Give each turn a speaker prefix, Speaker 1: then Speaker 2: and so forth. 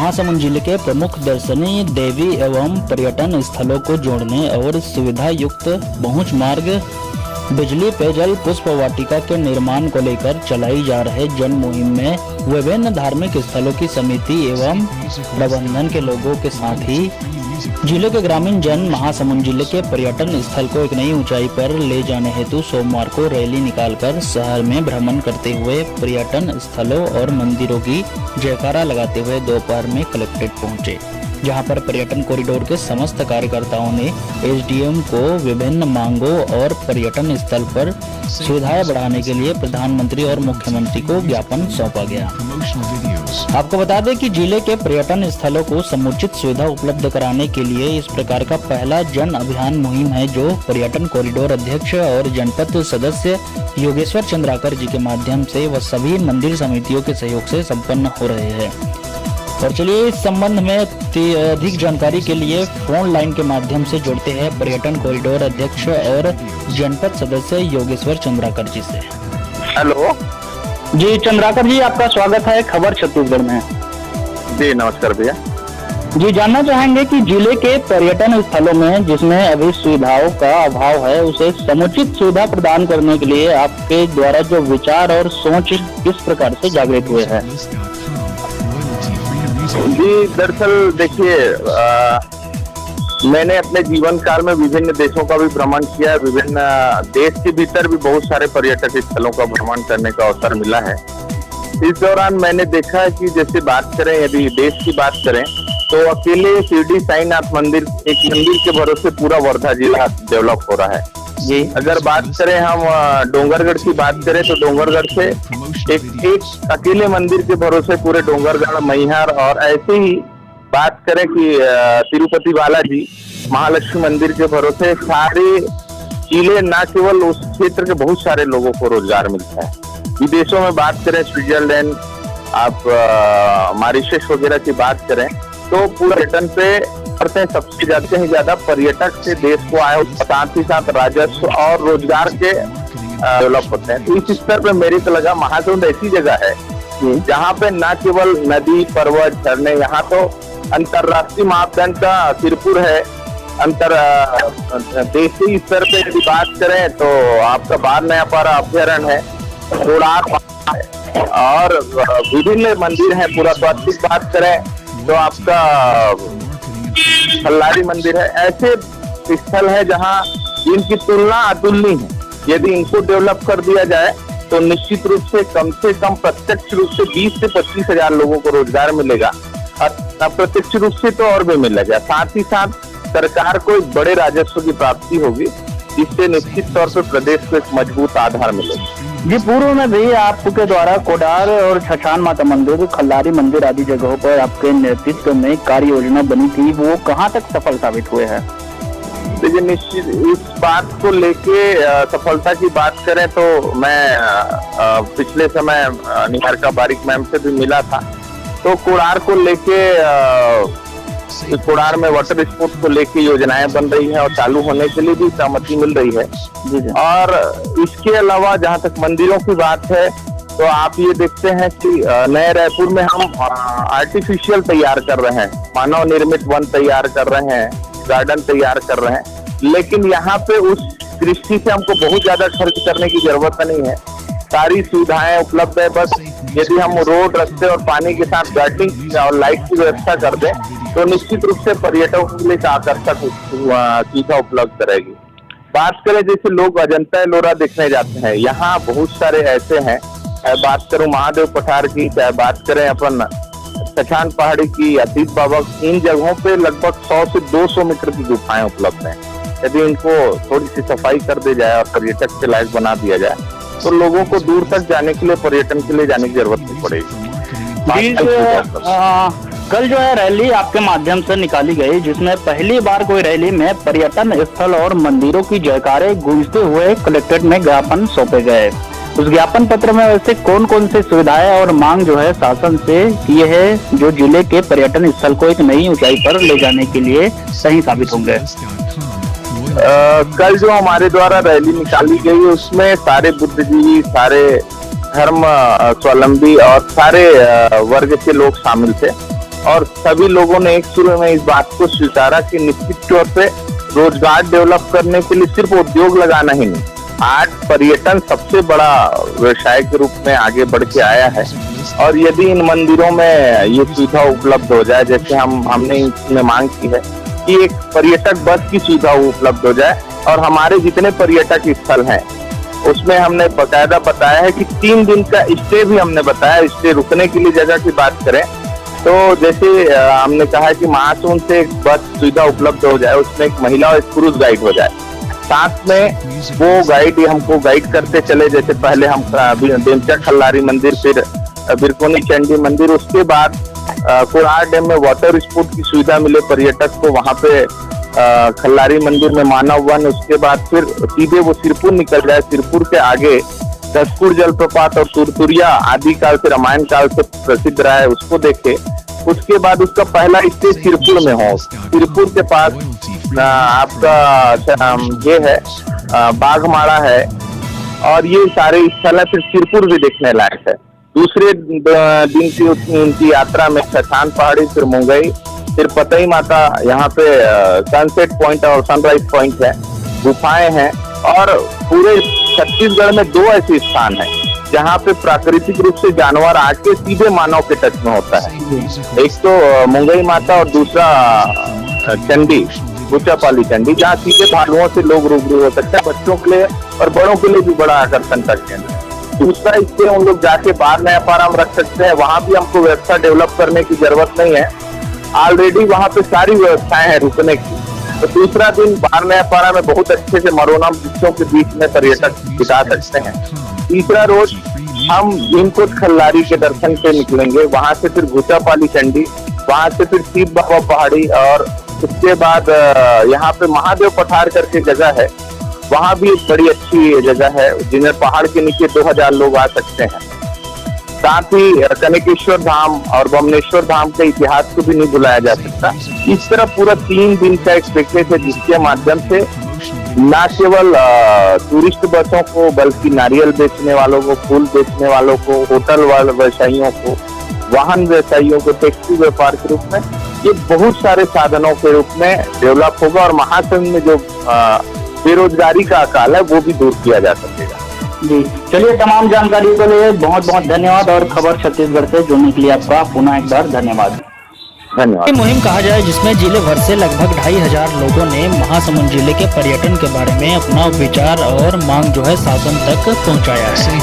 Speaker 1: महासमुंद जिले के प्रमुख दर्शनीय देवी एवं पर्यटन स्थलों को जोड़ने और सुविधा युक्त पहुंच मार्ग, बिजली, पेयजल, पुष्प वाटिका के निर्माण को लेकर चलाई जा रहे जन मुहिम में विभिन्न धार्मिक स्थलों की समिति एवं प्रबंधन के लोगों के साथ ही जिले के ग्रामीण जन महासमुंद जिले के पर्यटन स्थल को एक नई ऊंचाई पर ले जाने हेतु सोमवार को रैली निकालकर शहर में भ्रमण करते हुए पर्यटन स्थलों और मंदिरों की जयकारा लगाते हुए दोपहर में कलेक्ट्रेट पहुंचे, जहां पर पर्यटन कॉरिडोर के समस्त कार्यकर्ताओं ने एसडीएम को विभिन्न मांगों और पर्यटन स्थल पर सुविधाएं बढ़ाने के लिए प्रधानमंत्री और मुख्यमंत्री को ज्ञापन सौंपा गया। आपको बता दें कि जिले के पर्यटन स्थलों को समुचित सुविधा उपलब्ध कराने के लिए इस प्रकार का पहला जन अभियान मुहिम है, जो पर्यटन कॉरिडोर अध्यक्ष और जनपद सदस्य योगेश्वर चंद्राकर जी के माध्यम से व सभी मंदिर समितियों के सहयोग से संपन्न हो रहे हैं। और चलिए इस संबंध में अधिक जानकारी के लिए फोन लाइन के माध्यम से जुड़ते हैं पर्यटन कॉरिडोर अध्यक्ष और जनपद सदस्य योगेश्वर चंद्राकर जी से।
Speaker 2: हेलो
Speaker 1: जी चंद्राकर जी, आपका स्वागत है खबर छत्तीसगढ़ में।
Speaker 2: जी नमस्कार भैया।
Speaker 1: जी, जानना चाहेंगे कि जिले के पर्यटन स्थलों में जिसमें अभी सुविधाओं का अभाव है, उसे समुचित सुविधा प्रदान करने के लिए आपके द्वारा जो विचार और सोच किस प्रकार से जागृत हुए हैं?
Speaker 2: जी दरअसल देखिए, मैंने अपने जीवन काल में विभिन्न देशों का भी भ्रमण किया है। विभिन्न देश के भीतर भी बहुत सारे पर्यटक स्थलों का भ्रमण करने का अवसर मिला है। इस दौरान मैंने देखा है कि जैसे बात करें, यदि देश की बात करें तो अकेले शिरडी साईनाथ मंदिर, एक मंदिर के भरोसे पूरा वर्धा जिला डेवलप हो रहा है जी। अगर बात करें हम डोंगरगढ़ की बात करें तो डोंगरगढ़ से एक अकेले मंदिर के भरोसे पूरे डोंगरगढ़, मैहर, और ऐसे ही बात करें कि तिरुपति बालाजी, महालक्ष्मी मंदिर के भरोसे सारे जिले, न केवल उस क्षेत्र के बहुत सारे लोगों को रोजगार मिलता है। विदेशों में बात करें, स्विट्जरलैंड, आप मॉरिशस वगैरह की बात करें तो पूरा पर्यटन पे करते हैं। सबसे ज्यादा पर्यटक से देश को आए, साथ ही साथ राजस्व और रोजगार के डेवलप होते हैं। तो इस स्तर पे मेरे को लगा महासमुंद ऐसी जगह है जहाँ पे न केवल नदी, पर्वत, झरने, यहाँ तो अंतरराष्ट्रीय मापदंड का सिरपुर है। देशी स्तर पे यदि बात करें तो आपका बार नयापारा अभ्यारण्य है, कोणार्क है और विभिन्न मंदिर हैं। पुरातात्विक बात करें तो आपका खल्लारी मंदिर है। ऐसे स्थल है जहाँ इनकी तुलना अतुलनीय है। यदि इनको डेवलप कर दिया जाए तो निश्चित रूप से कम प्रत्यक्ष रूप से 20 से 25 हजार लोगों को रोजगार मिलेगा और अप्रत्यक्ष रूप से तो और भी मिलेगा। साथ ही साथ सरकार को एक बड़े राजस्व की प्राप्ति होगी, जिससे निश्चित तौर पर प्रदेश को एक मजबूत आधार मिलेगा।
Speaker 1: जी, पूर्व में भी आपके द्वारा कोडार और छछान माता मंदिर, खल्लारी मंदिर आदि जगहों पर आपके नेतृत्व में कार्य योजना बनी थी, वो कहाँ तक सफल साबित हुए हैं?
Speaker 2: देखिए, निश्चित इस बात को लेके सफलता की बात करें तो मैं पिछले समय निहारिका बारिक मैम से भी मिला था। तो कोडार को लेके कोडार में वाटर स्पोर्ट्स को लेके योजनाएं बन रही हैं और चालू होने के लिए भी सहमति मिल रही है। और इसके अलावा जहां तक मंदिरों की बात है तो आप ये देखते हैं कि नए रायपुर में हम आर्टिफिशियल तैयार कर रहे हैं, मानव निर्मित वन तैयार कर रहे हैं, गार्डन तैयार कर रहे हैं। लेकिन यहाँ पे उस दृष्टि से हमको बहुत ज्यादा खर्च करने की जरूरत नहीं है। सारी सुविधाएं उपलब्ध है। बस यदि हम रोड, रास्ते और पानी के साथ गार्डनिंग और लाइट की व्यवस्था कर दें तो निश्चित रूप से पर्यटकों के लिए आकर्षक चीजें उपलब्ध रहेगी। बात करें जैसे लोग अजंता एलोरा देखने जाते हैं, यहाँ बहुत सारे ऐसे हैं। बात करूं महादेव पठार की, चाहे बात करें अपन छछान पहाड़ी की, अतीत बाबा, इन जगहों पे लगभग 100 से 200 मीटर की गुफाएं उपलब्ध हैं। यदि इनको थोड़ी सी सफाई कर दी जाए और पर्यटक के लायक बना दिया जाए तो लोगों को दूर तक जाने के लिए, पर्यटन के लिए जाने की जरूरत नहीं पड़ेगी।
Speaker 1: कल जो है रैली आपके माध्यम से निकाली गई, जिसमें पहली बार कोई रैली में पर्यटन स्थल और मंदिरों की जयकारे गूंजते हुए कलेक्ट्रेट में ज्ञापन सौंपे गए। उस ज्ञापन पत्र में वैसे कौन कौन सी सुविधाएं और मांग जो है शासन से किए है, जो जिले के पर्यटन स्थल को एक नई ऊंचाई पर ले जाने के लिए सही साबित होंगे?
Speaker 2: कल जो हमारे द्वारा रैली निकाली गई उसमें सारे बुद्धिजीवी, सारे धर्म स्वावलंबी और सारे वर्ग के लोग शामिल थे। और सभी लोगों ने एक सुर में इस बात को स्वीकारा कि निश्चित तौर पे रोजगार डेवलप करने के लिए सिर्फ उद्योग लगाना ही नहीं, आज पर्यटन सबसे बड़ा व्यवसाय के रूप में आगे बढ़ के आया है। और यदि इन मंदिरों में ये सुविधा उपलब्ध हो जाए, जैसे हमने इसमें मांग की है कि एक पर्यटक बस की सुविधा उपलब्ध हो जाए, और हमारे जितने पर्यटक स्थल हैं उसमें हमने बकायदा बताया है कि 3 दिन का स्टे भी हमने बताया। स्टे रुकने के लिए जगह की बात करें तो जैसे हमने कहा कि महासुन से एक बस सुविधा उपलब्ध हो जाए, उसमें एक महिला और एक पुरुष गाइड हो जाए, साथ में वो गाइड हमको गाइड करते चले। जैसे पहले हम देमचा खल्लारी मंदिर, फिर बिरकोनी चंडी मंदिर, उसके बाद कोरार डैम में वाटर स्पोर्ट की सुविधा मिले पर्यटक को, वहां पे खल्लारी मंदिर में मानव वन, उसके बाद फिर सीधे वो सिरपुर निकल जाए, सिरपुर के आगे दसपुर जलप्रपात और तुरतुरिया आदि काल से, रामायण काल से प्रसिद्ध रहा है, उसको देखे। उसके बाद उसका पहला स्टे सिरपुर में हो, सिरपुर के पास आपका ये है बाघमाड़ा है, और ये सारे स्थल है। फिर सिरपुर भी देखने लायक है। दूसरे दिन की उनकी यात्रा में छछान पहाड़ी, फिर मुंगई, फिर पतई माता, यहाँ पे सनसेट पॉइंट और सनराइज पॉइंट है, गुफाएं हैं, और पूरे छत्तीसगढ़ में 2 ऐसे स्थान हैं जहाँ पे प्राकृतिक रूप से जानवर आके सीधे मानव के टच में होता है। एक तो मुंगई माता और दूसरा चंडी, गुच्चापाली चंडी, जहाँ सीधे भालुओं से लोग रूबरू हो सकते हैं। बच्चों के लिए और बड़ों के लिए भी बड़ा आकर्षण का केंद्र है। दूसरा, इससे हम लोग जाके बार नया पाराम रख सकते हैं, वहाँ भी हमको व्यवस्था डेवलप करने की जरूरत नहीं है, ऑलरेडी वहाँ पे सारी व्यवस्थाएं हैं रुकने की। तो दूसरा दिन बार नया पारा में बहुत अच्छे से मरोना वृक्षों के बीच में पर्यटक बिता सकते हैं। तीसरा रोज हम भीमकोट खल्लारी के दर्शन से निकलेंगे, वहां से फिर गुच्चापाली चंडी, वहां से फिर शिव बाबा पहाड़ी, और उसके बाद यहाँ पे महादेव पठार करके जगह है, वहां भी एक बड़ी अच्छी जगह है जिन्हें पहाड़ के नीचे 2000 लोग आ सकते हैं। साथ ही कनकेश्वर धाम और बमनेश्वर धाम के इतिहास को भी नहीं भुलाया जा सकता। इस तरह पूरा 3 दिन का एक पैकेज है जिसके माध्यम से न केवल टूरिस्ट बसों को, बल्कि नारियल बेचने वालों को, फूल बेचने वालों को, होटल वाले व्यवसायियों को, वाहन व्यवसायियों को, टैक्सी व्यापार के रूप में, ये बहुत सारे साधनों के रूप में डेवलप होगा, और महासंघ में जो बेरोजगारी का अकाल है वो भी दूर किया जा सकेगा।
Speaker 1: जी चलिए, तमाम जानकारी के लिए बहुत बहुत धन्यवाद, और खबर छत्तीसगढ़ से जुड़ने के लिए आपका पुनः एक बार धन्यवाद।
Speaker 2: धन्यवाद।
Speaker 1: मुहिम कहा जाए जिसमें जिले भर से लगभग 2500 लोगों ने महासमुंद जिले के पर्यटन के बारे में अपना विचार और मांग जो है शासन तक पहुंचाया है।